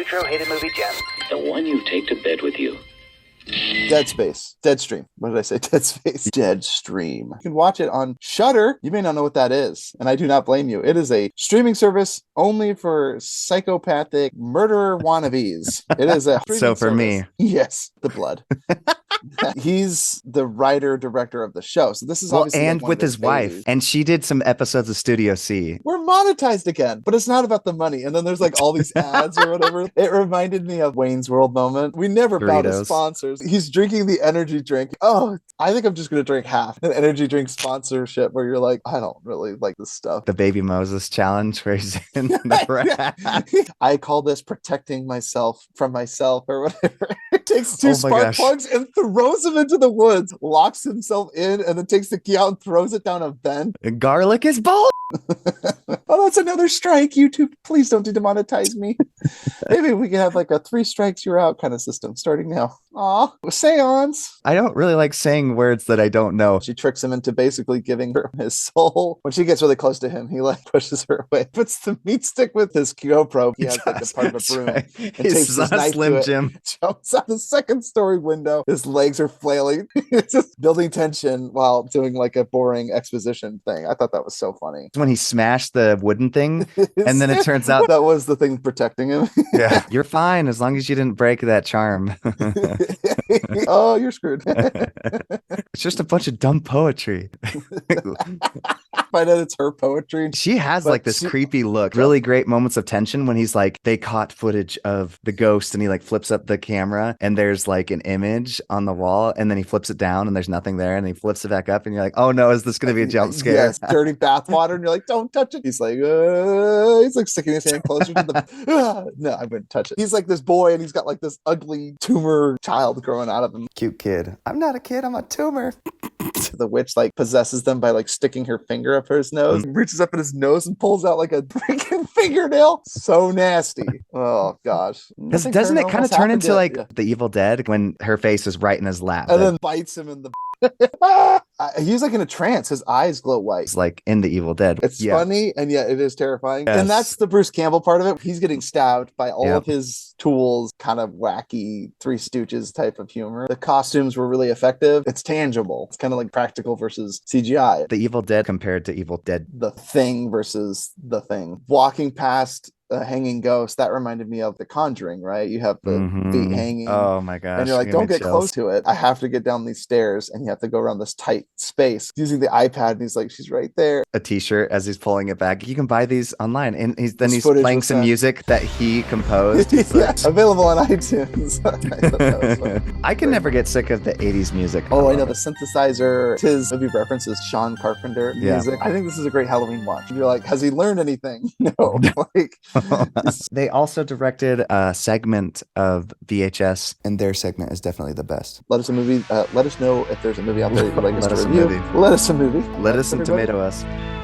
Futro Hated Movie Gems. The one you take to bed with you. Dead Space. Deadstream. What did I say? Dead Space. Deadstream. You can watch it on Shudder. You may not know what that is, and I do not blame you. It is a streaming service only for psychopathic murderer wannabes. It is a So for me. Yes, the blood. He's the writer director of the show, so this is obviously and like with his wife, babies. and she did some episodes of Studio C. We're monetized again, but it's not about the money. And then there's like all these ads or whatever. It reminded me of Wayne's World moment. We never bow to Doritos. sponsors. He's drinking the energy drink. Oh, I think I'm just going to drink half an energy drink sponsorship where you're like, I don't really like this stuff. The Baby Moses challenge where he's in the rack. I call this protecting myself from myself or whatever. He takes two Oh my spark gosh. plugs and throws them into the woods, locks himself in, and then takes the key out and throws it down a vent. Garlic is bull. Oh, that's another strike. YouTube, please don't demonetize me. Maybe we can have like a 3 strikes you're out kind of system starting now. Aw, seance. I don't really like saying words that I don't know. She tricks him into basically giving her his soul. When she gets really close to him, he like pushes her away. Puts the meat stick with his GoPro. He has like a part of a broom. Right. And He's takes his knife Slim to it, Jim. jumps out the 2nd story window. His legs are flailing. It's just building tension while doing like a boring exposition thing. I thought that was so funny. When he smashed the wooden thing, and then it turns out that was the thing protecting him. yeah, you're fine as long as you didn't break that charm. Oh, you're screwed. It's just a bunch of dumb poetry. Find out it's her poetry. She has But like this creepy look. Really great moments of tension when he's like, they caught footage of the ghost and he like flips up the camera and there's like an image on the wall and then he flips it down and there's nothing there and he flips it back up and you're like, oh no, is this going to be a jump scare? Yes, dirty bathwater, and you're like, don't touch it. He's like sticking his hand closer to the. No, I wouldn't touch it. He's like this boy, and he's got like this ugly tumor child growing out of him. Cute kid. I'm not a kid. I'm a tumor. The witch like possesses them by like sticking her finger up his nose, reaches up in his nose and pulls out like a freaking fingernail. So nasty. Oh gosh. Doesn't it kind of turn into like The Evil Dead when her face is right in his lap? And then bites him in the. He's like in a trance. His eyes glow white. It's like in The Evil Dead. It's funny, and yet it is terrifying. Yes. And that's the Bruce Campbell part of it. He's getting stabbed by all of his tools, kind of wacky Three Stooges type of humor. The costumes were really effective. It's tangible. It's kind of like practical versus CGI. The Evil Dead compared to Evil Dead. The Thing versus The Thing. Walking past a hanging ghost, that reminded me of The Conjuring, right? You have the feet hanging. Oh my gosh. And you're like, don't get close to it. I have to get down these stairs, and you have to go around this tight space using the iPad. And he's like, she's right there. A t-shirt as he's pulling it back. You can buy these online, and he's playing some music that he composed. Available on iTunes. I can never get sick of the 80s music. Oh, I know the synthesizer. His movie references Sean Carpenter music. I think this is a great Halloween watch. You're like, has he learned anything? No. Like, they also directed a segment of VHS, and their segment is definitely the best. Let us a movie. Let us know if there's a movie out there you'd like us to Let us a review. movie. Let us a movie. Let us some everybody. tomato us.